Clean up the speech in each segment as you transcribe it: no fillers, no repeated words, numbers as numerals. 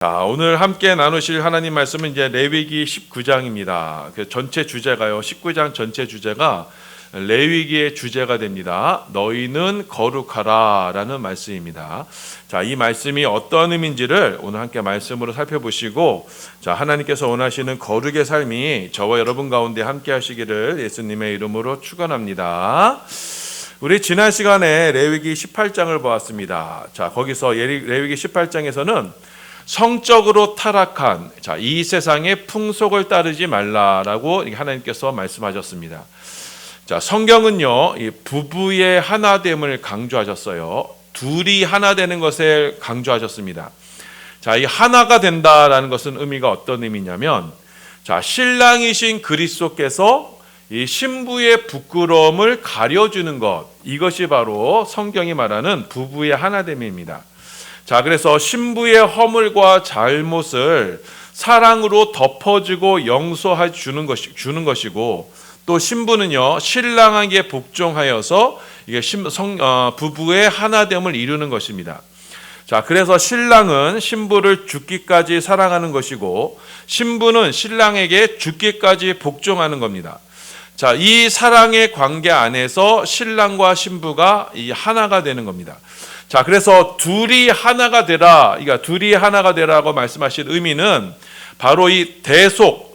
자, 오늘 함께 나누실 하나님 말씀은 이제 레위기 19장입니다. 그 전체 주제가요. 19장 전체 주제가 레위기의 주제가 됩니다. 너희는 거룩하라라는 말씀입니다. 자, 이 말씀이 어떤 의미인지를 오늘 함께 말씀으로 살펴보시고, 자, 하나님께서 원하시는 거룩의 삶이 저와 여러분 가운데 함께 하시기를 예수님의 이름으로 축원합니다. 우리 지난 시간에 레위기 18장을 보았습니다. 자, 거기서 레위기 18장에서는 성적으로 타락한 이 세상의 풍속을 따르지 말라라고 하나님께서 말씀하셨습니다. 자, 성경은요, 이 부부의 하나됨을 강조하셨어요. 둘이 하나 되는 것을 강조하셨습니다. 자, 이 하나가 된다라는 것은 의미가 어떤 의미냐면, 자, 신랑이신 그리스도께서 이 신부의 부끄러움을 가려주는 것, 이것이 바로 성경이 말하는 부부의 하나됨입니다. 자, 그래서 신부의 허물과 잘못을 사랑으로 덮어주고 용서해 주는 것이고, 또 신부는요, 신랑에게 복종하여서 이게 부부의 하나됨을 이루는 것입니다. 자, 그래서 신랑은 신부를 죽기까지 사랑하는 것이고, 신부는 신랑에게 죽기까지 복종하는 겁니다. 자, 이 사랑의 관계 안에서 신랑과 신부가 이 하나가 되는 겁니다. 자, 그래서 둘이 하나가 되라, 그러니까 둘이 하나가 되라고 말씀하신 의미는 바로 이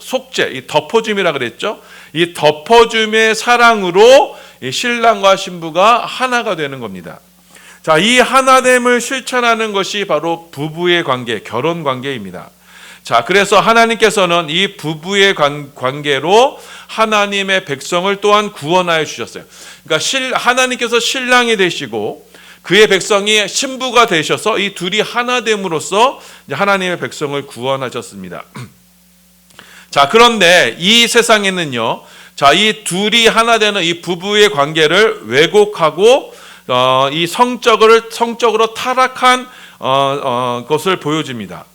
속죄, 이 덮어줌이라 그랬죠. 이 덮어줌의 사랑으로 이 신랑과 신부가 하나가 되는 겁니다. 자, 이 하나됨을 실천하는 것이 바로 부부의 관계, 결혼 관계입니다. 자, 그래서 하나님께서는 이 부부의 관계로 하나님의 백성을 또한 구원하여 주셨어요. 그러니까 하나님께서 신랑이 되시고 그의 백성이 신부가 되셔서 이 둘이 하나됨으로써 하나님의 백성을 구원하셨습니다. 자, 그런데 이 세상에는요, 자, 이 둘이 하나 되는 이 부부의 관계를 왜곡하고 이 성적으로 타락한 것을 보여줍니다.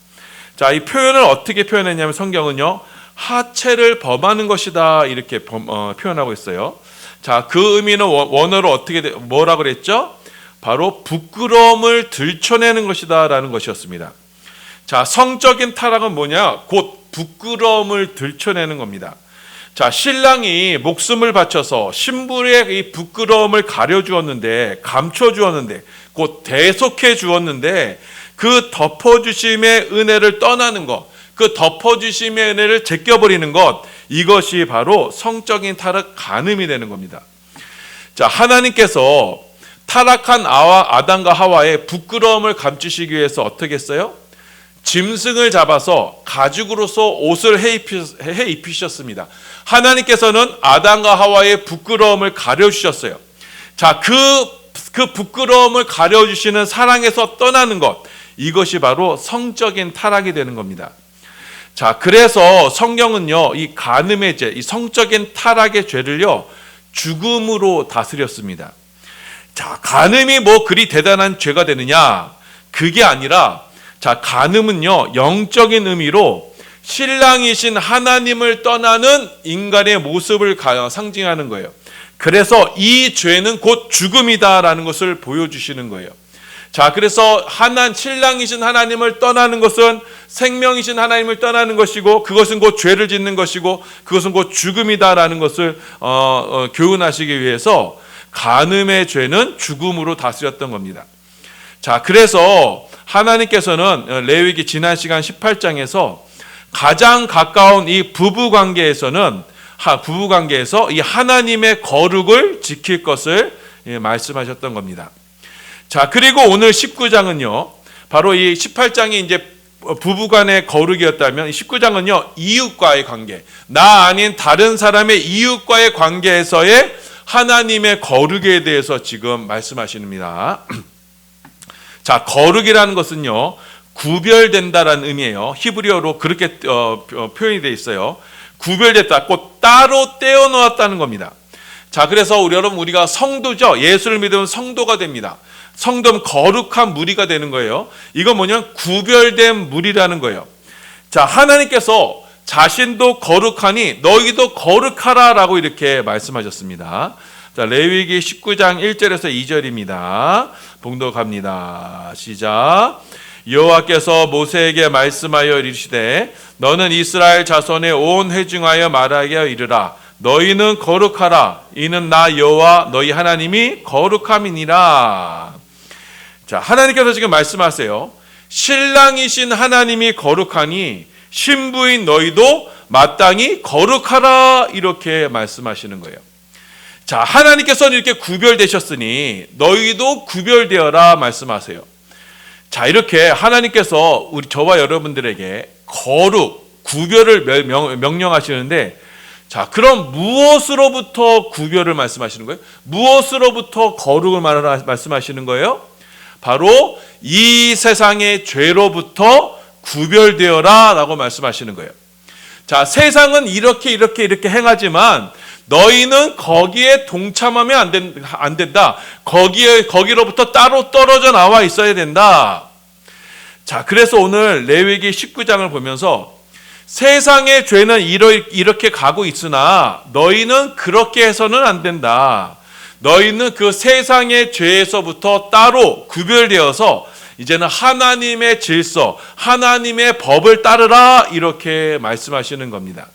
자, 이 표현을 어떻게 표현했냐면 성경은요, 하체를 범하는 것이다 이렇게 표현하고 있어요. 자, 그 의미는 원어로 뭐라 그랬죠? 바로 부끄러움을 들춰내는 것이다 라는 것이었습니다. 자, 성적인 타락은 뭐냐? 곧 부끄러움을 들춰내는 겁니다. 자, 신랑이 목숨을 바쳐서 신부의 이 부끄러움을 가려주었는데, 감춰주었는데, 곧 대속해 주었는데, 그 덮어주심의 은혜를 떠나는 것, 그 덮어주심의 은혜를 제껴버리는 것, 이것이 바로 성적인 타락 간음이 되는 겁니다. 자, 하나님께서 타락한 아담과 하와의 부끄러움을 감추시기 위해서 어떻게 했어요? 짐승을 잡아서 가죽으로서 옷을 해 입히셨습니다. 하나님께서는 아담과 하와의 부끄러움을 가려주셨어요. 자, 그 부끄러움을 가려주시는 사랑에서 떠나는 것, 이것이 바로 성적인 타락이 되는 겁니다. 자, 그래서 성경은요, 이 간음의 죄, 이 성적인 타락의 죄를요, 죽음으로 다스렸습니다. 자, 간음이 뭐 그리 대단한 죄가 되느냐? 그게 아니라, 자, 간음은요, 영적인 의미로 신랑이신 하나님을 떠나는 인간의 모습을 상징하는 거예요. 그래서 이 죄는 곧 죽음이다라는 것을 보여주시는 거예요. 자, 그래서 신랑이신 하나님을 떠나는 것은 생명이신 하나님을 떠나는 것이고, 그것은 곧 죄를 짓는 것이고, 그것은 곧 죽음이다라는 것을 교훈하시기 위해서 간음의 죄는 죽음으로 다스렸던 겁니다. 자, 그래서 하나님께서는 레위기 지난 시간 18장에서 가장 가까운 이 부부 관계에서 이 하나님의 거룩을 지킬 것을 말씀하셨던 겁니다. 자, 그리고 오늘 19장은요, 바로 이 18장이 이제 부부간의 거룩이었다면, 이 19장은요, 이웃과의 관계, 나 아닌 다른 사람의 이웃과의 관계에서의 하나님의 거룩에 대해서 지금 말씀하십니다. 자, 거룩이라는 것은요, 구별된다라는 의미예요. 히브리어로 그렇게 표현이 되어 있어요. 구별됐다, 곧 따로 떼어놓았다는 겁니다. 자, 그래서 우리가 성도죠. 예수를 믿으면 성도가 됩니다. 성도는 거룩한 무리가 되는 거예요. 이건 뭐냐면 구별된 무리라는 거예요. 자, 하나님께서 자신도 거룩하니 너희도 거룩하라 라고 이렇게 말씀하셨습니다. 자, 레위기 19장 1절에서 2절입니다. 봉독합니다. 시작. 여호와께서 모세에게 말씀하여 이르시되 너는 이스라엘 자손에 온 회중하여 말하게 하여 이르라. 너희는 거룩하라. 이는 나 여호와 너희 하나님이 거룩함이니라. 자, 하나님께서 지금 말씀하세요. 신랑이신 하나님이 거룩하니 신부인 너희도 마땅히 거룩하라. 이렇게 말씀하시는 거예요. 자, 하나님께서는 이렇게 구별되셨으니 너희도 구별되어라 말씀하세요. 자, 이렇게 하나님께서 저와 여러분들에게 거룩, 구별을 명령하시는데, 자, 그럼 무엇으로부터 구별을 말씀하시는 거예요? 무엇으로부터 거룩을 말씀하시는 거예요? 바로 이 세상의 죄로부터 구별되어라 라고 말씀하시는 거예요. 자, 세상은 이렇게 행하지만 너희는 거기에 동참하면 안 된다. 거기로부터 따로 떨어져 나와 있어야 된다. 자, 그래서 오늘 레위기 19장을 보면서 세상의 죄는 이렇게 가고 있으나 너희는 그렇게 해서는 안 된다. 너희는 그 세상의 죄에서부터 따로 구별되어서 이제는 하나님의 질서, 하나님의 법을 따르라 이렇게 말씀하시는 겁니다.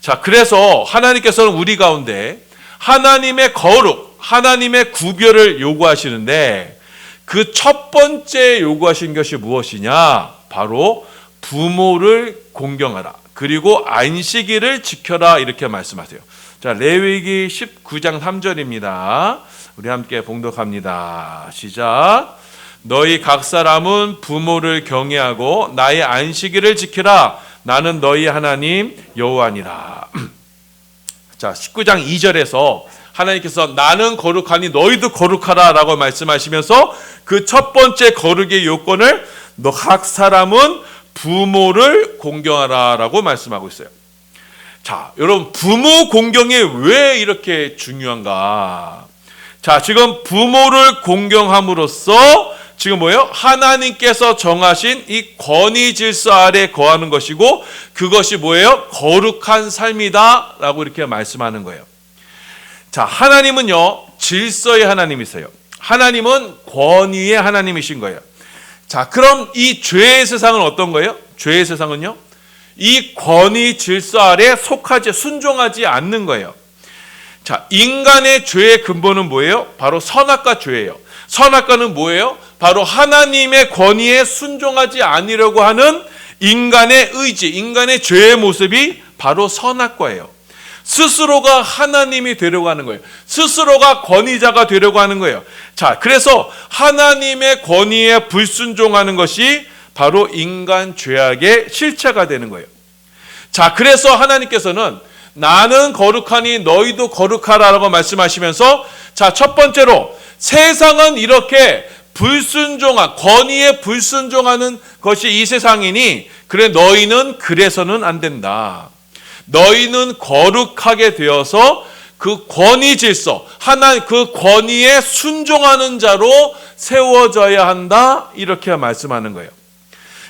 자, 그래서 하나님께서는 우리 가운데 하나님의 거룩, 하나님의 구별을 요구하시는데 그 첫 번째 요구하신 것이 무엇이냐? 바로 부모를 공경하라. 그리고 안식일을 지켜라 이렇게 말씀하세요. 자, 레위기 19장 3절입니다. 우리 함께 봉독합니다. 시작. 너희 각 사람은 부모를 경외하고 나의 안식일을 지키라. 나는 너희 하나님 여호와니라. 자, 19장 2절에서 하나님께서 나는 거룩하니 너희도 거룩하라 라고 말씀하시면서 그 첫 번째 거룩의 요건을 너 각 사람은 부모를 공경하라 라고 말씀하고 있어요. 자, 여러분, 부모 공경이 왜 이렇게 중요한가? 자, 지금 부모를 공경함으로써 지금 뭐예요? 하나님께서 정하신 이 권위 질서 아래 거하는 것이고 그것이 뭐예요? 거룩한 삶이다 라고 이렇게 말씀하는 거예요. 자, 하나님은요 질서의 하나님이세요. 하나님은 권위의 하나님이신 거예요. 자, 그럼 이 죄의 세상은 어떤 거예요? 죄의 세상은요 이 권위 질서 아래 순종하지 않는 거예요. 자, 인간의 죄의 근본은 뭐예요? 바로 선악과 죄예요. 선악과는 뭐예요? 바로 하나님의 권위에 순종하지 않으려고 하는 인간의 의지, 인간의 죄의 모습이 바로 선악과예요. 스스로가 하나님이 되려고 하는 거예요. 스스로가 권위자가 되려고 하는 거예요. 자, 그래서 하나님의 권위에 불순종하는 것이 바로 인간 죄악의 실체가 되는 거예요. 자, 그래서 하나님께서는 나는 거룩하니 너희도 거룩하라라고 말씀하시면서 자, 첫 번째로 세상은 이렇게 권위에 불순종하는 것이 이 세상이니 그래 너희는 그래서는 안 된다. 너희는 거룩하게 되어서 그 권위 질서, 그 권위에 순종하는 자로 세워져야 한다. 이렇게 말씀하는 거예요.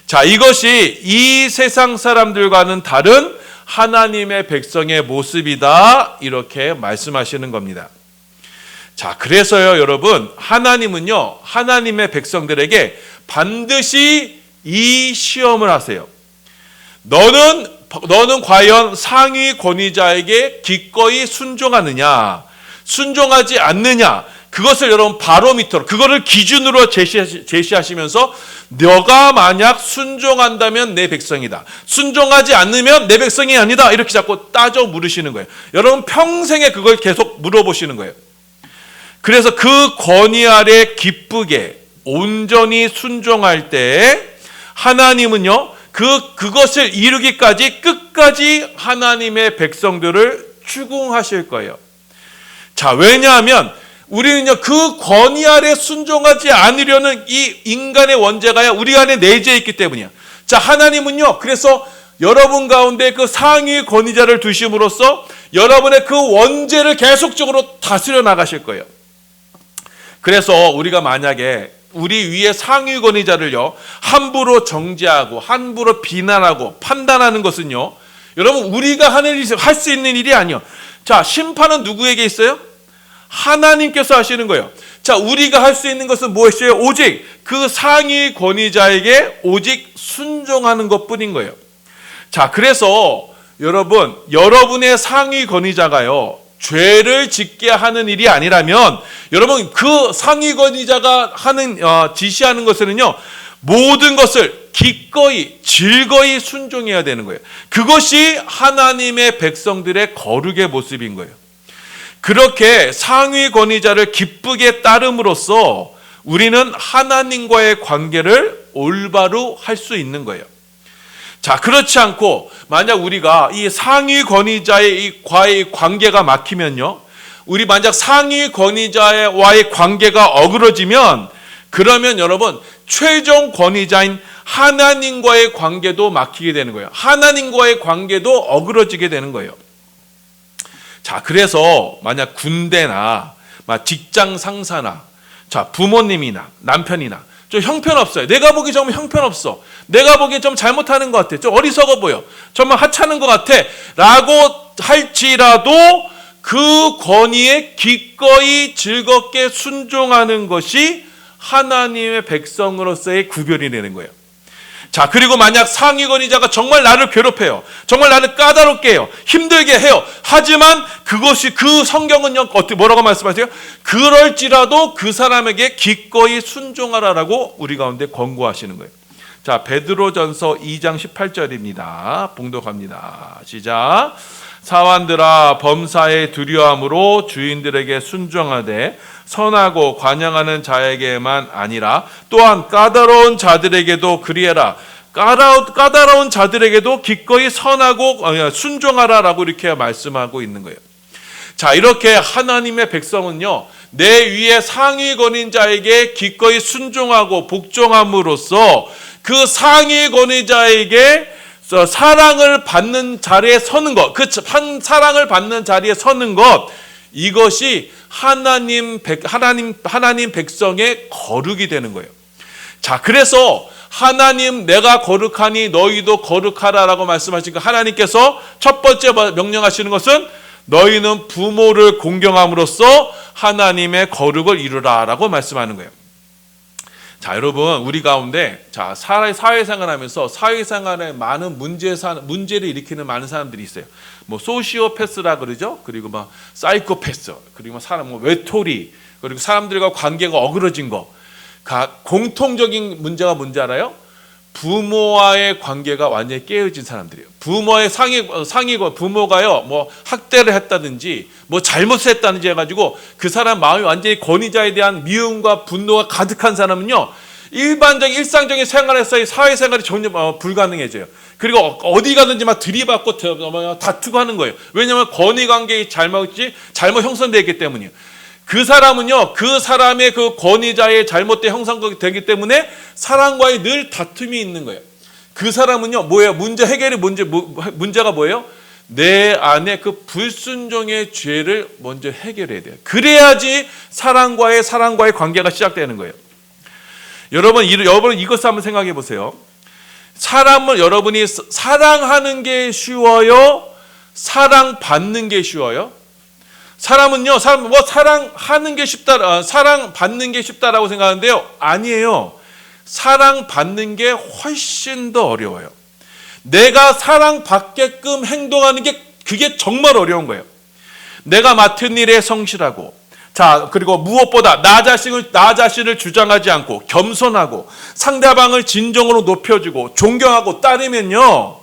자, 이것이 이 세상 사람들과는 다른 하나님의 백성의 모습이다. 이렇게 말씀하시는 겁니다. 자, 그래서요, 여러분, 하나님은요, 하나님의 백성들에게 반드시 이 시험을 하세요. 너는 과연 상위 권위자에게 기꺼이 순종하느냐, 순종하지 않느냐, 그것을 여러분 바로미터로, 그거를 기준으로 제시하시면서 너가 만약 순종한다면 내 백성이다. 순종하지 않으면 내 백성이 아니다. 이렇게 자꾸 따져 물으시는 거예요. 여러분 평생에 그걸 계속 물어보시는 거예요. 그래서 그 권위 아래 기쁘게 온전히 순종할 때 하나님은요, 그것을 이루기까지 끝까지 하나님의 백성들을 추궁하실 거예요. 자, 왜냐하면 우리는요, 그 권위 아래 순종하지 않으려는 이 인간의 원죄가 우리 안에 내재해 있기 때문이야. 자, 하나님은요, 그래서 여러분 가운데 그 상위 권위자를 두심으로써 여러분의 그 원죄를 계속적으로 다스려 나가실 거예요. 그래서 우리가 만약에 우리 위에 상위 권위자를요, 함부로 정죄하고 함부로 비난하고 판단하는 것은요, 여러분 우리가 할 수 있는 일이 아니에요. 자, 심판은 누구에게 있어요? 하나님께서 하시는 거예요. 자, 우리가 할 수 있는 것은 무엇이에요? 오직 그 상위 권위자에게 오직 순종하는 것뿐인 거예요. 자, 그래서 여러분의 상위 권위자가요, 죄를 짓게 하는 일이 아니라면 여러분 그 상위 권위자가 지시하는 것은요, 모든 것을 기꺼이 즐거이 순종해야 되는 거예요. 그것이 하나님의 백성들의 거룩의 모습인 거예요. 그렇게 상위 권위자를 기쁘게 따름으로써 우리는 하나님과의 관계를 올바로 할 수 있는 거예요. 자, 그렇지 않고 만약 우리가 이 상위 권위자의 과의 관계가 막히면요, 우리 만약 상위 권위자와의 관계가 어그러지면, 그러면 여러분 최종 권위자인 하나님과의 관계도 막히게 되는 거예요. 하나님과의 관계도 어그러지게 되는 거예요. 자, 그래서 만약 군대나 직장 상사나, 자, 부모님이나 남편이나 좀 형편없어요. 내가 보기 좀 형편없어. 내가 보기엔 좀 잘못하는 것 같아. 좀 어리석어 보여. 정말 하찮은 것 같아. 라고 할지라도 그 권위에 기꺼이 즐겁게 순종하는 것이 하나님의 백성으로서의 구별이 되는 거예요. 자, 그리고 만약 상위 권위자가 정말 나를 괴롭혀요. 정말 나를 까다롭게 해요. 힘들게 해요. 하지만 그것이, 그 성경은요, 뭐라고 말씀하세요? 그럴지라도 그 사람에게 기꺼이 순종하라라고 우리 가운데 권고하시는 거예요. 자, 베드로전서 2장 18절입니다. 봉독합니다. 시작. 사환들아, 범사에 두려움으로 주인들에게 순종하되 선하고 관용하는 자에게만 아니라 또한 까다로운 자들에게도 그리해라. 까다로운 자들에게도 기꺼이 선하고 순종하라라고 이렇게 말씀하고 있는 거예요. 자, 이렇게 하나님의 백성은요, 내 위에 상위 권위자에게 기꺼이 순종하고 복종함으로써 그 상위 권위자에게 사랑을 받는 자리에 서는 것, 사랑을 받는 자리에 서는 것, 이것이 하나님 백성의 거룩이 되는 거예요. 자, 그래서 하나님, 내가 거룩하니 너희도 거룩하라라고 말씀하시니까 하나님께서 첫 번째 명령하시는 것은 너희는 부모를 공경함으로써 하나님의 거룩을 이루라라고 말씀하는 거예요. 자, 여러분, 우리 가운데 사회생활하면서 사회생활에 많은 문제를 일으키는 많은 사람들이 있어요. 뭐 소시오패스라 그러죠. 그리고 막 사이코패스, 그리고 외톨이, 그리고 사람들과 관계가 어그러진 거. 공통적인 문제가 뭔지 알아요? 부모와의 관계가 완전히 깨어진 사람들이에요. 부모의 부모가요, 뭐 학대를 했다든지 뭐 잘못을 했다든지 해가지고 그 사람 마음이 완전히 권위자에 대한 미움과 분노가 가득한 사람은요, 일상적인 생활에서의 사회생활이 전혀 불가능해져요. 그리고 어디 가든지 막 들이받고 다투고 하는 거예요. 왜냐하면 권위관계가 잘못 형성되어 있기 때문이에요. 그 사람은요, 그 사람의 그 권위자의 잘못된 형성되기 때문에 사람과의 늘 다툼이 있는 거예요. 그 사람은요, 뭐예요? 문제가 뭐예요? 내 안에 그 불순종의 죄를 먼저 해결해야 돼요. 그래야지 사랑과의 관계가 시작되는 거예요. 여러분 이것을 한번 생각해 보세요. 여러분이 사랑하는 게 쉬워요? 사랑받는 게 쉬워요? 사람하는 게 사랑받는 게 쉽다라고 생각하는데요, 아니에요. 사랑받는 게 훨씬 더 어려워요. 내가 사랑받게끔 행동하는 게, 그게 정말 어려운 거예요. 내가 맡은 일에 성실하고, 자, 그리고 무엇보다 나 자신을 주장하지 않고 겸손하고 상대방을 진정으로 높여주고 존경하고 따르면요,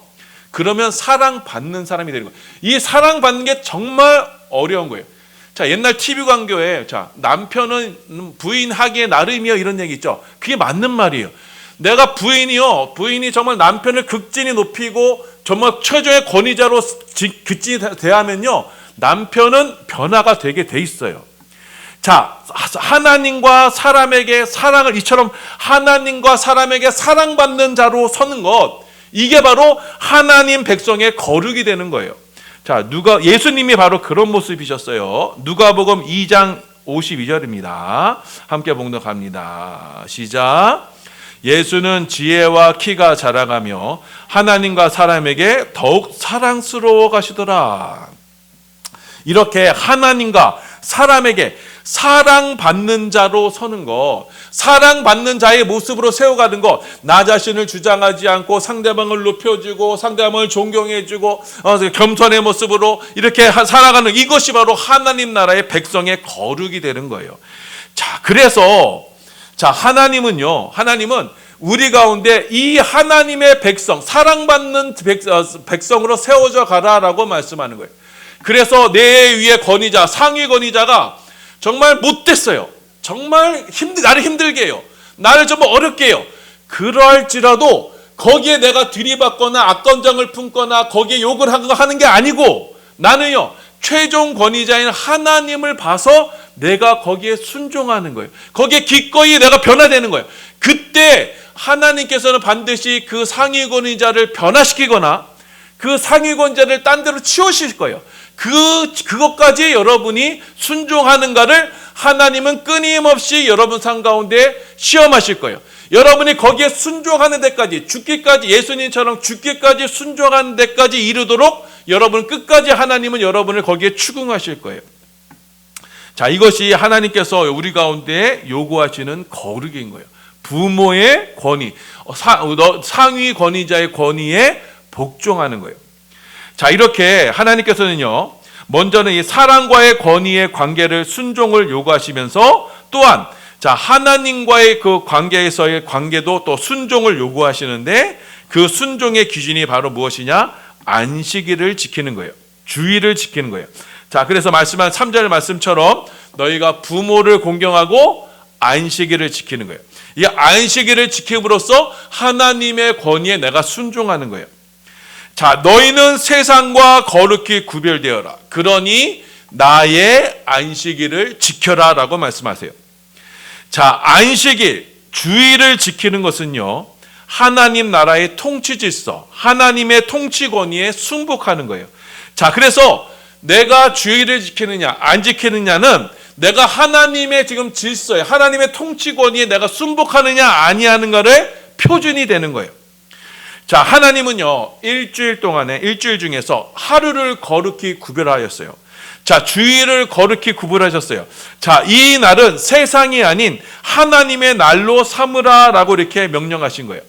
그러면 사랑받는 사람이 되는 거예요. 이 사랑받는 게 정말 어려운 거예요. 자, 옛날 TV 광고에, 자, 남편은 부인하기에 나름이요, 이런 얘기 있죠. 그게 맞는 말이에요. 내가 부인이 정말 남편을 극진히 높이고 정말 최종의 권위자로 극진히 대하면요, 남편은 변화가 되게 돼 있어요. 자, 하나님과 사람에게 이처럼 하나님과 사람에게 사랑받는 자로 서는 것, 이게 바로 하나님 백성의 거룩이 되는 거예요. 자, 예수님이 바로 그런 모습이셨어요. 누가복음 2장 52절입니다. 함께 봉독합니다. 시작. 예수는 지혜와 키가 자라가며 하나님과 사람에게 더욱 사랑스러워 가시더라. 이렇게 하나님과 사람에게 사랑받는 자로 서는 것, 사랑받는 자의 모습으로 세워가는 것, 나 자신을 주장하지 않고 상대방을 높여주고 상대방을 존경해주고 겸손의 모습으로 이렇게 살아가는 이것이 바로 하나님 나라의 백성의 거룩이 되는 거예요. 자, 그래서 하나님은 우리 가운데 이 하나님의 백성, 사랑받는 백성으로 세워져 가라라고 말씀하는 거예요. 그래서 내 위의 권위자, 상위 권위자가 정말 못됐어요. 정말 나를 힘들게 해요. 나를 좀 어렵게 해요. 그럴지라도 거기에 내가 들이받거나 악감정을 품거나 거기에 욕을 하는 게 아니고 나는요, 최종 권위자인 하나님을 봐서 내가 거기에 순종하는 거예요. 거기에 기꺼이 내가 변화되는 거예요. 그때 하나님께서는 반드시 그 상위 권위자를 변화시키거나 그 상위 권위자를 딴 데로 치우실 거예요. 그것까지 여러분이 순종하는가를 하나님은 끊임없이 여러분 삶 가운데 시험하실 거예요. 여러분이 거기에 순종하는 데까지, 죽기까지, 예수님처럼 죽기까지 순종하는 데까지 이르도록 여러분 끝까지 하나님은 여러분을 거기에 추궁하실 거예요. 자, 이것이 하나님께서 우리 가운데 요구하시는 거룩인 거예요. 부모의 권위, 상위 권위자의 권위에 복종하는 거예요. 자, 이렇게 하나님께서는요, 먼저는 이 사랑과의 권위의 관계를 순종을 요구하시면서 또한 하나님과의 그 관계에서의 관계도 또 순종을 요구하시는데 그 순종의 기준이 바로 무엇이냐? 안식일을 지키는 거예요. 주의를 지키는 거예요. 자, 그래서 말씀한 3절 말씀처럼 너희가 부모를 공경하고 안식일을 지키는 거예요. 이 안식일을 지킴으로써 하나님의 권위에 내가 순종하는 거예요. 자, 너희는 세상과 거룩히 구별되어라. 그러니 나의 안식일을 지켜라 라고 말씀하세요. 자, 안식일, 주의를 지키는 것은요, 하나님 나라의 통치 질서, 하나님의 통치 권위에 순복하는 거예요. 자, 그래서 내가 주의를 지키느냐 안 지키느냐는 내가 하나님의 지금 질서에, 하나님의 통치 권위에 내가 순복하느냐 아니하는가를 표준이 되는 거예요. 자, 하나님은요, 일주일 중에서 하루를 거룩히 구별하였어요. 자, 주일을 거룩히 구별하셨어요. 자, 이 날은 세상이 아닌 하나님의 날로 삼으라라고 이렇게 명령하신 거예요.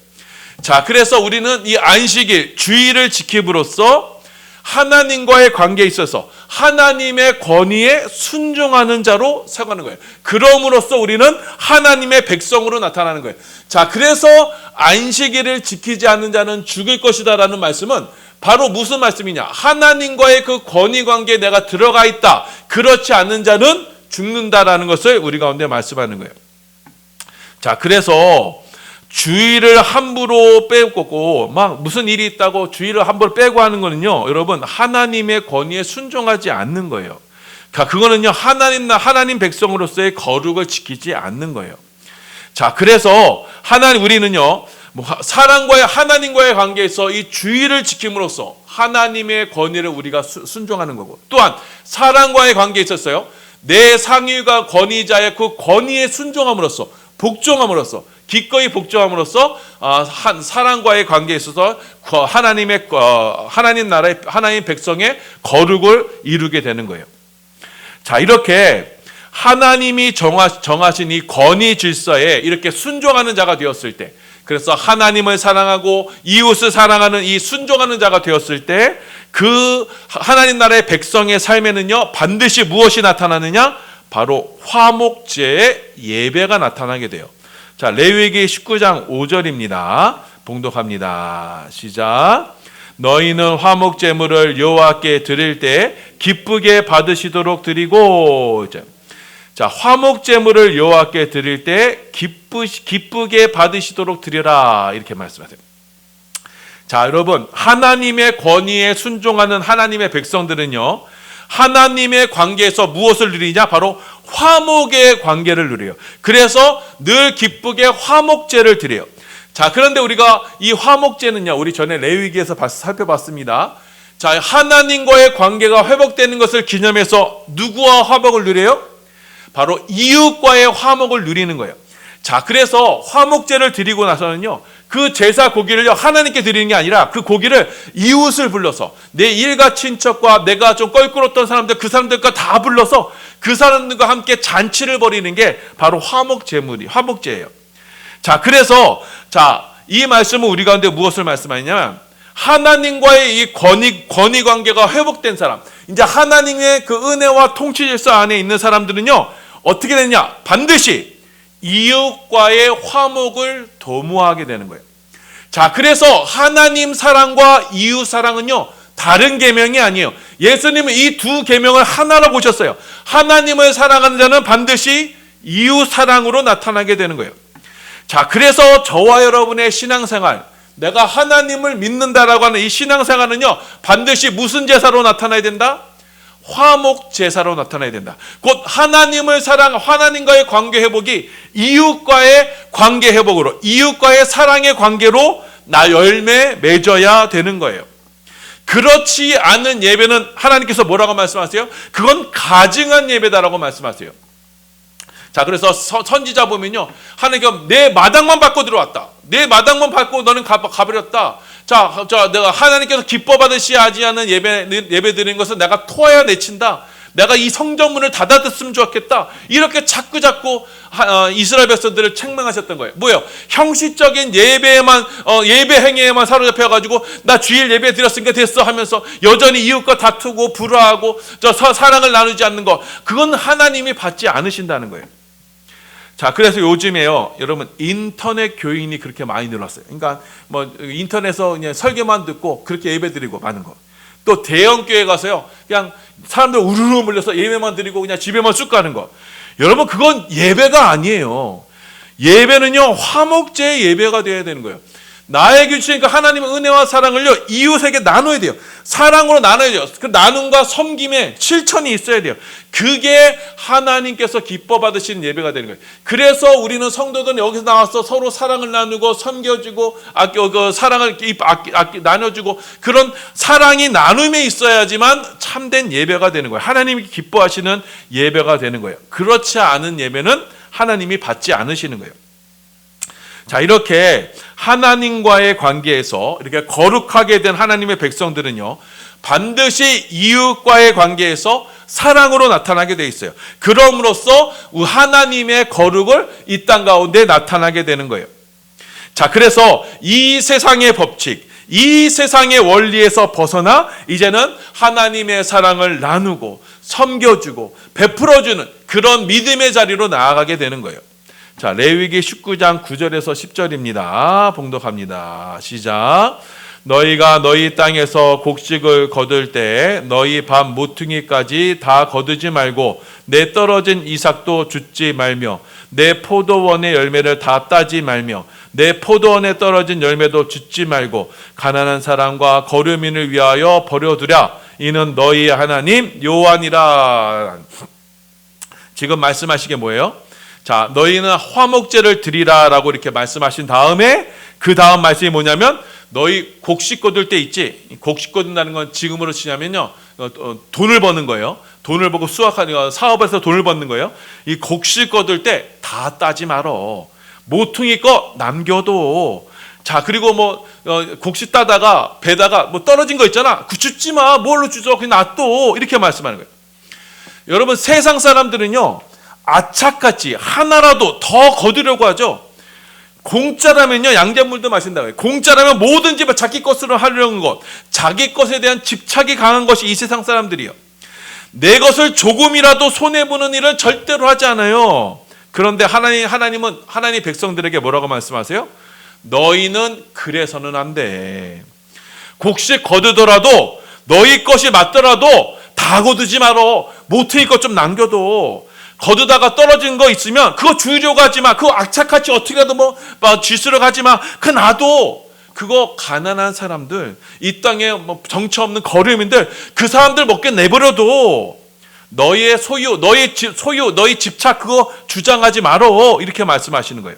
자, 그래서 우리는 이 안식일, 주일을 지킴으로써 하나님과의 관계에 있어서 하나님의 권위에 순종하는 자로 세워가는 거예요. 그럼으로써 우리는 하나님의 백성으로 나타나는 거예요. 자, 그래서 안식일을 지키지 않는 자는 죽을 것이다라는 말씀은 바로 무슨 말씀이냐? 하나님과의 그 권위 관계에 내가 들어가 있다. 그렇지 않는 자는 죽는다라는 것을 우리 가운데 말씀하는 거예요. 자, 그래서 주의를 함부로 빼고 막 무슨 일이 있다고 주의를 함부로 빼고 하는 거는요, 여러분, 하나님의 권위에 순종하지 않는 거예요. 그거는요, 하나님 백성으로서의 거룩을 지키지 않는 거예요. 자, 그래서 우리는요, 하나님과의 관계에서 이 주의를 지킴으로써 하나님의 권위를 우리가 순종하는 거고, 또한 사랑과의 관계에 있었어요. 내 상위가 권위자의 그 권위에 순종함으로써, 복종함으로써, 기꺼이 복종함으로써 사랑과의 관계에 있어서 하나님 나라의 하나님 백성의 거룩을 이루게 되는 거예요. 자, 이렇게 하나님이 정하신 이 권위 질서에 이렇게 순종하는 자가 되었을 때, 그래서 하나님을 사랑하고 이웃을 사랑하는 이 순종하는 자가 되었을 때 그 하나님 나라의 백성의 삶에는요, 반드시 무엇이 나타나느냐? 바로 화목제의 예배가 나타나게 돼요. 자, 레위기 19장 5절입니다. 봉독합니다. 시작. 너희는 화목 제물을 여호와께 드릴 때 기쁘게 받으시도록 드리고, 자, 화목 제물을 여호와께 드릴 때 기쁘게 받으시도록 드려라, 이렇게 말씀하세요. 자, 여러분, 하나님의 권위에 순종하는 하나님의 백성들은요, 하나님의 관계에서 무엇을 누리냐? 바로 화목의 관계를 누려요. 그래서 늘 기쁘게 화목제를 드려요. 자, 그런데 우리가 이 화목제는요, 우리 전에 레위기에서 살펴봤습니다. 자, 하나님과의 관계가 회복되는 것을 기념해서 누구와 화목을 누려요? 바로 이웃과의 화목을 누리는 거예요. 자, 그래서 화목제를 드리고 나서는요, 그 제사 고기를요 하나님께 드리는 게 아니라 그 고기를 이웃을 불러서 내 일가 친척과 내가 좀 껄끄럽던 사람들 그 사람들과 다 불러서 그 사람들과 함께 잔치를 벌이는 게 바로 화목제예요. 자, 그래서 이 말씀은 우리 가운데 무엇을 말씀하냐면 하나님과의 이 권위 관계가 회복된 사람, 이제 하나님의 그 은혜와 통치 질서 안에 있는 사람들은요 어떻게 되냐? 반드시 이웃과의 화목을 도모하게 되는 거예요. 자, 그래서 하나님 사랑과 이웃 사랑은요 다른 계명이 아니에요. 예수님은 이 두 계명을 하나로 보셨어요. 하나님을 사랑하는 자는 반드시 이웃 사랑으로 나타나게 되는 거예요. 자, 그래서 저와 여러분의 신앙생활, 내가 하나님을 믿는다라고 하는 이 신앙생활은요 반드시 무슨 제사로 나타나야 된다? 화목 제사로 나타나야 된다. 곧 하나님을 하나님과의 관계 회복이 이웃과의 관계 회복으로, 이웃과의 사랑의 관계로 열매 맺어야 되는 거예요. 그렇지 않은 예배는 하나님께서 뭐라고 말씀하세요? 그건 가증한 예배다라고 말씀하세요. 자, 그래서 선지자 보면요 하나님께서 내 마당만 밟고 들어왔다, 내 마당만 밟고 너는 가버렸다. 자, 내가 하나님께서 기뻐 받으시지 않은 예배 드리는 것은 내가 토하여 내친다. 내가 이 성전문을 닫아뒀으면 좋겠다. 이렇게 자꾸 이스라엘 백성들을 책망하셨던 거예요. 뭐예요? 형식적인 예배에만 예배 행위에만 사로잡혀가지고 나 주일 예배 드렸으니까 됐어 하면서 여전히 이웃과 다투고 불화하고 사랑을 나누지 않는 거, 그건 하나님이 받지 않으신다는 거예요. 자, 그래서 요즘에요, 여러분 인터넷 교인이 그렇게 많이 늘었어요. 그러니까 뭐 인터넷에서 그냥 설교만 듣고 그렇게 예배드리고 마는 거. 또 대형 교회 가서요, 그냥 사람들 우르르 몰려서 예배만 드리고 그냥 집에만 쑥 가는 거. 여러분 그건 예배가 아니에요. 예배는요 화목제의 예배가 되어야 되는 거예요. 나에게 주신 그 하나님의 은혜와 사랑을요 이웃에게 나눠야 돼요. 사랑으로 나눠야 돼요. 그 나눔과 섬김에 실천이 있어야 돼요. 그게 하나님께서 기뻐 받으시는 예배가 되는 거예요. 그래서 우리는 성도들은 여기서 나와서 서로 사랑을 나누고 섬겨주고 사랑을 나눠주고 그런 사랑이 나눔에 있어야지만 참된 예배가 되는 거예요. 하나님이 기뻐하시는 예배가 되는 거예요. 그렇지 않은 예배는 하나님이 받지 않으시는 거예요. 자, 이렇게 하나님과의 관계에서 이렇게 거룩하게 된 하나님의 백성들은요 반드시 이웃과의 관계에서 사랑으로 나타나게 돼 있어요. 그럼으로써 하나님의 거룩을 이 땅 가운데 나타나게 되는 거예요. 자, 그래서 이 세상의 법칙, 이 세상의 원리에서 벗어나 이제는 하나님의 사랑을 나누고 섬겨주고 베풀어주는 그런 믿음의 자리로 나아가게 되는 거예요. 자, 레위기 19장 9절에서 10절입니다. 봉독합니다. 시작. 너희가 너희 땅에서 곡식을 거둘 때 너희 밥 모퉁이까지 다 거두지 말고 내 떨어진 이삭도 줍지 말며 내 포도원의 열매를 다 따지 말며 내 포도원에 떨어진 열매도 줍지 말고 가난한 사람과 거류민을 위하여 버려두랴. 이는 너희 하나님 여호와니라. 지금 말씀하신 게 뭐예요? 자, 너희는 화목제를 드리라라고 이렇게 말씀하신 다음에 그 다음 말씀이 뭐냐면 너희 곡식 거둘 때 있지. 곡식 거둔다는 건 지금으로 치냐면요 돈을 버는 거예요. 돈을 벌고 수확하는 사업에서 돈을 버는 거예요. 이 곡식 거둘 때 다 따지 말어. 모퉁이 거 남겨도. 자, 그리고 뭐 곡식 따다가 배다가 뭐 떨어진 거 있잖아. 그 줍지 마. 뭘로 주죠? 그냥 놔둬. 이렇게 말씀하는 거예요. 여러분 세상 사람들은요 악착같이 하나라도 더 거두려고 하죠. 공짜라면요 양잿물도 마신다고 해요. 공짜라면 뭐든지 자기 것으로 하려는 것, 자기 것에 대한 집착이 강한 것이 이 세상 사람들이요. 내 것을 조금이라도 손해보는 일은 절대로 하지 않아요. 그런데 하나님은 하나님 백성들에게 뭐라고 말씀하세요? 너희는 그래서는 안 돼. 곡식 거두더라도 너희 것이 맞더라도 다 거두지 말어. 모퉁이 것 좀 남겨둬. 거두다가 떨어진 거 있으면 그거 주려고 하지 마. 그거 악착같이 어떻게라도 쥐수려 가지 마. 그거 놔둬. 그거 가난한 사람들, 이 땅에 정처 없는 거류민들, 그 사람들 먹게 내버려둬. 너희의 소유, 너희 집착 그거 주장하지 말어. 이렇게 말씀하시는 거예요.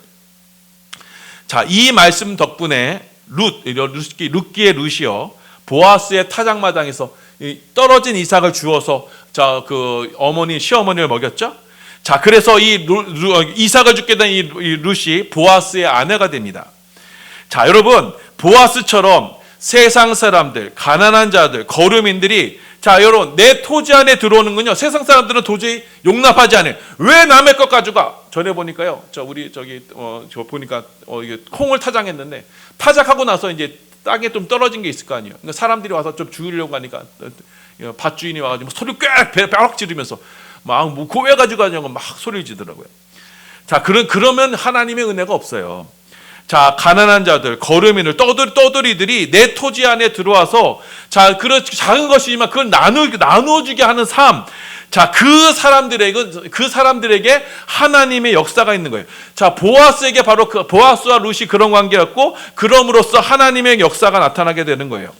자, 이 말씀 덕분에 룻기의 룻이요 보아스의 타작마당에서 떨어진 이삭을 주어서 그 시어머니를 먹였죠. 자, 그래서 이삭을 죽게 된 이 룻이 보아스의 아내가 됩니다. 자, 여러분, 보아스처럼 세상 사람들, 가난한 자들, 거류민들이 자, 여러분, 내 토지 안에 들어오는군요. 세상 사람들은 도저히 용납하지 않아요. 왜 남의 것 가져가? 전에 보니까요. 저 보니까 이게 콩을 타작했는데 타작하고 나서 이제 땅에 좀 떨어진 게 있을 거 아니에요. 그러니까 사람들이 와서 좀 죽이려고 하니까 밭주인이 와가지고 소리 꽤 벼락 지르면서 막 뭐 왜 가져가냐고 막 소리를 지더라고요. 자, 그러면 하나님의 은혜가 없어요. 자, 가난한 자들, 거류민을 떠돌이들이 내 토지 안에 들어와서 자, 그런 작은 것이지만 그걸 나누어주게 하는 삶. 자, 그 사람들에게 하나님의 역사가 있는 거예요. 자, 보아스에게 바로 그 보아스와 룻이 그런 관계였고, 그럼으로써 하나님의 역사가 나타나게 되는 거예요.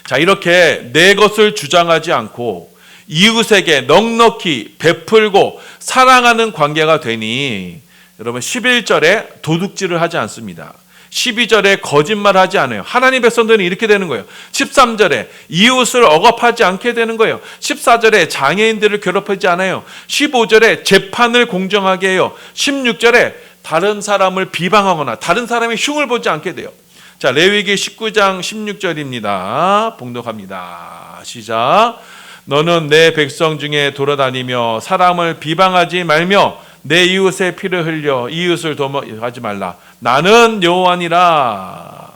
자, 이렇게 내 것을 주장하지 않고 이웃에게 넉넉히 베풀고 사랑하는 관계가 되니 여러분 11절에 도둑질을 하지 않습니다. 12절에 거짓말하지 않아요. 하나님 백성들은 이렇게 되는 거예요. 13절에 이웃을 억압하지 않게 되는 거예요. 14절에 장애인들을 괴롭히지 않아요. 15절에 재판을 공정하게 해요. 16절에 다른 사람을 비방하거나 다른 사람의 흉을 보지 않게 돼요. 자, 레위기 19장 16절입니다. 봉독합니다. 시작. 너는 내 백성 중에 돌아다니며 사람을 비방하지 말며 내 이웃의 피를 흘려 이웃을 도모하지 말라. 나는 여호와니라.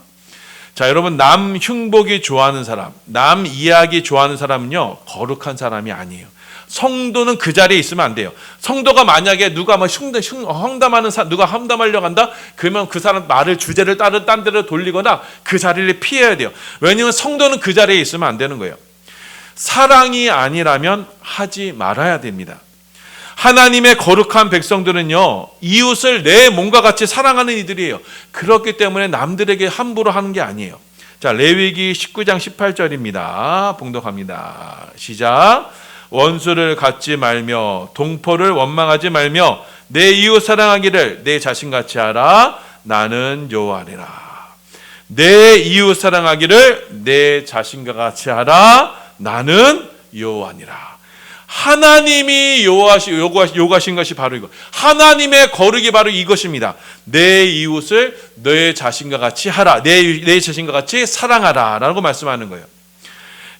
자, 여러분, 남 흉보기 좋아하는 사람, 남 이야기 좋아하는 사람은요 거룩한 사람이 아니에요. 성도는 그 자리에 있으면 안 돼요. 성도가 만약에 누가 막 누가 험담하려고 한다, 그러면 그 사람 말을 주제를 딴 데로 돌리거나 그 자리를 피해야 돼요. 왜냐하면 성도는 그 자리에 있으면 안 되는 거예요. 사랑이 아니라면 하지 말아야 됩니다. 하나님의 거룩한 백성들은요 이웃을 내 몸과 같이 사랑하는 이들이에요. 그렇기 때문에 남들에게 함부로 하는 게 아니에요. 자, 레위기 19장 18절입니다. 봉독합니다. 시작. 원수를 갖지 말며 동포를 원망하지 말며 내 이웃 사랑하기를 내 자신같이 하라. 나는 여호와니라. 내 이웃 사랑하기를 내 자신과 같이 하라. 나는 여호와니라. 하나님이 요구하신 것이 바로 이거. 하나님의 거룩이 바로 이것입니다. 내 이웃을 내 자신과 같이 하라. 내 자신과 같이 사랑하라 라고 말씀하는 거예요.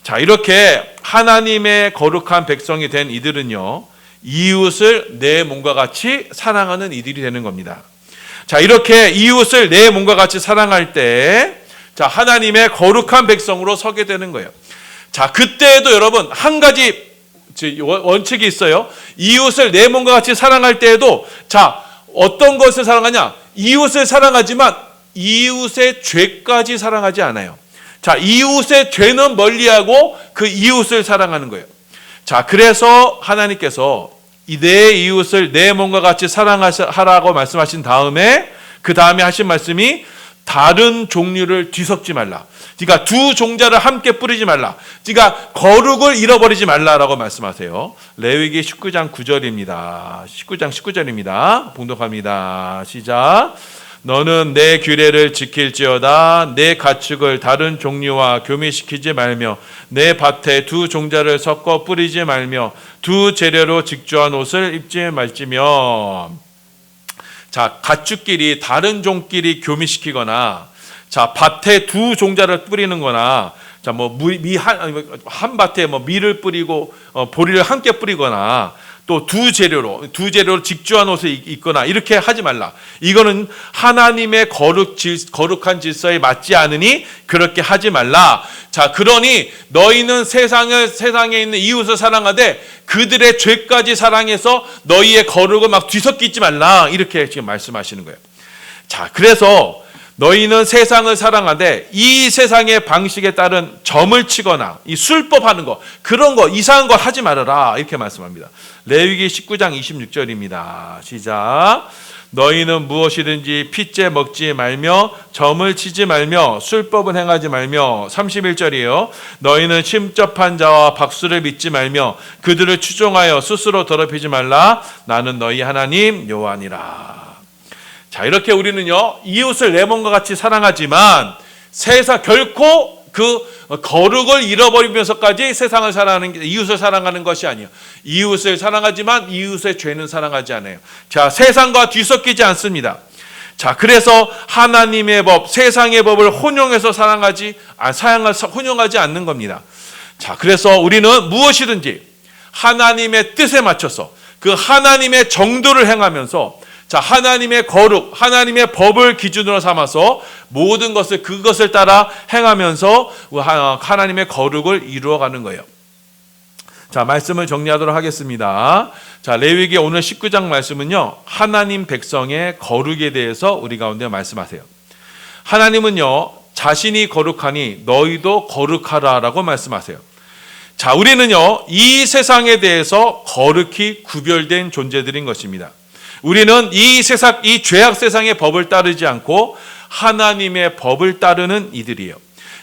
자, 이렇게 하나님의 거룩한 백성이 된 이들은요 이웃을 내 몸과 같이 사랑하는 이들이 되는 겁니다. 자, 이렇게 이웃을 내 몸과 같이 사랑할 때 자, 하나님의 거룩한 백성으로 서게 되는 거예요. 자, 그때에도 여러분 한 가지 원칙이 있어요. 이웃을 내 몸과 같이 사랑할 때에도 자, 어떤 것을 사랑하냐? 이웃을 사랑하지만 이웃의 죄까지 사랑하지 않아요. 자, 이웃의 죄는 멀리하고 그 이웃을 사랑하는 거예요. 자, 그래서 하나님께서 내 이웃을 내 몸과 같이 사랑하라고 말씀하신 다음에 그 다음에 하신 말씀이 다른 종류를 뒤섞지 말라. 그러니까 두 종자를 함께 뿌리지 말라. 그러니까 거룩을 잃어버리지 말라라고 말씀하세요. 레위기 19장 9절입니다. 19장 19절입니다. 봉독합니다. 시작. 너는 내 규례를 지킬지어다. 내 가축을 다른 종류와 교미시키지 말며 내 밭에 두 종자를 섞어 뿌리지 말며 두 재료로 직조한 옷을 입지 말지며. 자, 가축끼리 다른 종끼리 교미시키거나 자, 밭에 두 종자를 뿌리는 거나 자, 뭐 한 밭에 뭐 밀을 뿌리고 보리를 함께 뿌리거나 또 두 재료로 직조한 옷을 입거나 이렇게 하지 말라. 이거는 하나님의 거룩한 질서에 맞지 않으니 그렇게 하지 말라. 자, 그러니 너희는 세상에 있는 이웃을 사랑하되 그들의 죄까지 사랑해서 너희의 거룩을 막 뒤섞이지 말라. 이렇게 지금 말씀하시는 거예요. 자, 그래서 너희는 세상을 사랑하되 이 세상의 방식에 따른 점을 치거나 이 술법하는 거 그런 거 이상한 거 하지 말아라 이렇게 말씀합니다. 레위기 19장 26절입니다. 시작. 너희는 무엇이든지 핏째 먹지 말며 점을 치지 말며 술법은 행하지 말며 31절이에요. 너희는 침접한 자와 박수를 믿지 말며 그들을 추종하여 스스로 더럽히지 말라. 나는 너희 하나님 여호와니라. 자, 이렇게 우리는요 이웃을 내 몸과 같이 사랑하지만 세상 결코 그 거룩을 잃어버리면서까지 세상을 사랑하는 이웃을 사랑하는 것이 아니에요. 이웃을 사랑하지만 이웃의 죄는 사랑하지 않아요. 자, 세상과 뒤섞이지 않습니다. 자, 그래서 하나님의 법, 세상의 법을 혼용해서 혼용하지 않는 겁니다. 자, 그래서 우리는 무엇이든지 하나님의 뜻에 맞춰서 그 하나님의 정도를 행하면서, 자, 하나님의 거룩, 하나님의 법을 기준으로 삼아서 모든 것을 그것을 따라 행하면서 하나님의 거룩을 이루어가는 거예요. 자, 말씀을 정리하도록 하겠습니다. 자, 레위기 오늘 19장 말씀은요, 하나님 백성의 거룩에 대해서 우리 가운데 말씀하세요. 하나님은요, 자신이 거룩하니 너희도 거룩하라라고 말씀하세요. 자, 우리는요, 이 세상에 대해서 거룩히 구별된 존재들인 것입니다. 우리는 이 죄악 세상의 법을 따르지 않고 하나님의 법을 따르는 이들이에요.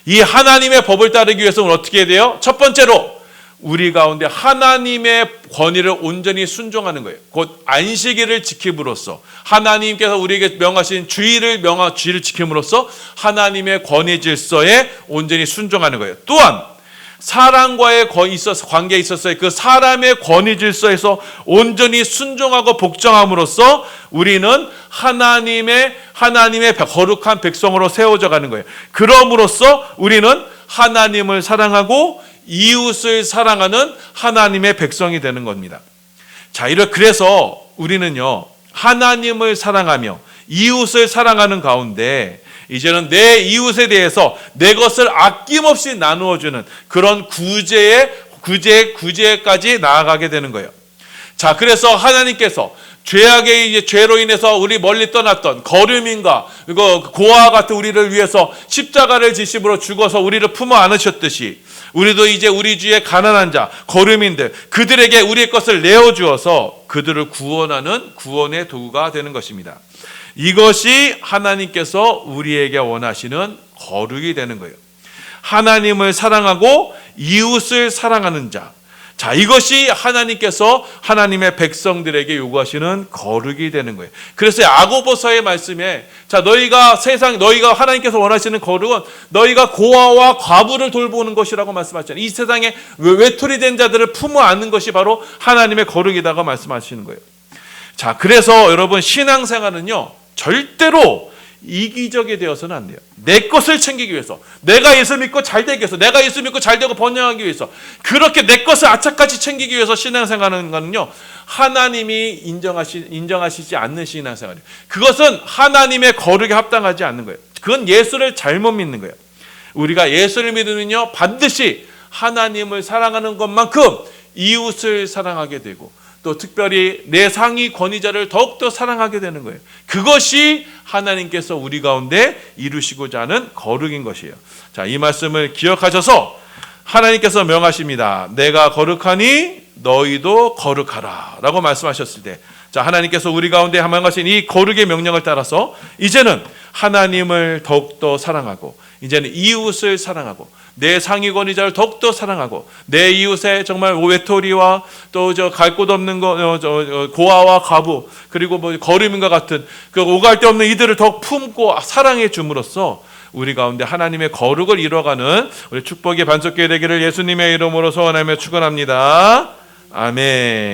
이 하나님의 법을 따르기 위해서는 어떻게 해야 돼요? 첫 번째로 우리 가운데 하나님의 권위를 온전히 순종하는 거예요. 곧 안식일을 지킴으로써 하나님께서 우리에게 명하신 주의를 지킴으로써 하나님의 권위 질서에 온전히 순종하는 거예요. 또한 사람과의 관계에 있어서 그 사람의 권위 질서에서 온전히 순종하고 복종함으로써 우리는 하나님의 거룩한 백성으로 세워져 가는 거예요. 그럼으로써 우리는 하나님을 사랑하고 이웃을 사랑하는 하나님의 백성이 되는 겁니다. 자, 그래서 우리는요, 하나님을 사랑하며 이웃을 사랑하는 가운데 이제는 내 이웃에 대해서 내 것을 아낌없이 나누어주는 그런 구제까지 나아가게 되는 거예요. 자, 그래서 하나님께서 죄로 인해서 우리 멀리 떠났던 거류민과 고아와 같은 우리를 위해서 십자가를 지심으로 죽어서 우리를 품어 안으셨듯이 우리도 이제 우리 주위의 가난한 자, 거류민들, 그들에게 우리의 것을 내어주어서 그들을 구원하는 구원의 도구가 되는 것입니다. 이것이 하나님께서 우리에게 원하시는 거룩이 되는 거예요. 하나님을 사랑하고 이웃을 사랑하는 자. 자, 이것이 하나님께서 하나님의 백성들에게 요구하시는 거룩이 되는 거예요. 그래서 야고보서의 말씀에, 자, 너희가 하나님께서 원하시는 거룩은 너희가 고아와 과부를 돌보는 것이라고 말씀하셨잖아요. 이 세상에 외톨이 된 자들을 품어 안는 것이 바로 하나님의 거룩이다고 말씀하시는 거예요. 자, 그래서 여러분, 신앙생활은요, 절대로 이기적이 되어서는 안 돼요. 내 것을 챙기기 위해서, 내가 예수 믿고 잘 되기 위해서, 내가 예수 믿고 잘 되고 번영하기 위해서, 그렇게 내 것을 악착같이 챙기기 위해서 신앙생활하는 것은요, 하나님이 인정하시지 않는 신앙생활이에요. 그것은 하나님의 거룩에 합당하지 않는 거예요. 그건 예수를 잘못 믿는 거예요. 우리가 예수를 믿으면요, 반드시 하나님을 사랑하는 것만큼 이웃을 사랑하게 되고, 또 특별히 내 상위 권위자를 더욱더 사랑하게 되는 거예요. 그것이 하나님께서 우리 가운데 이루시고자 하는 거룩인 것이에요. 자, 이 말씀을 기억하셔서 하나님께서 명하십니다. 내가 거룩하니 너희도 거룩하라 라고 말씀하셨을 때, 자, 하나님께서 우리 가운데 명하신 이 거룩의 명령을 따라서 이제는 하나님을 더욱더 사랑하고, 이제는 이웃을 사랑하고, 내 상위 권위자를 더욱더 사랑하고, 내 이웃의 정말 외톨이와 또 갈 곳 없는 고아와 과부, 그리고 거류민과 같은 그 오갈 데 없는 이들을 더 품고 사랑해 줌으로써 우리 가운데 하나님의 거룩을 이뤄가는 우리 축복의 반석교회 되기를 예수님의 이름으로 소원하며 축원합니다. 아멘.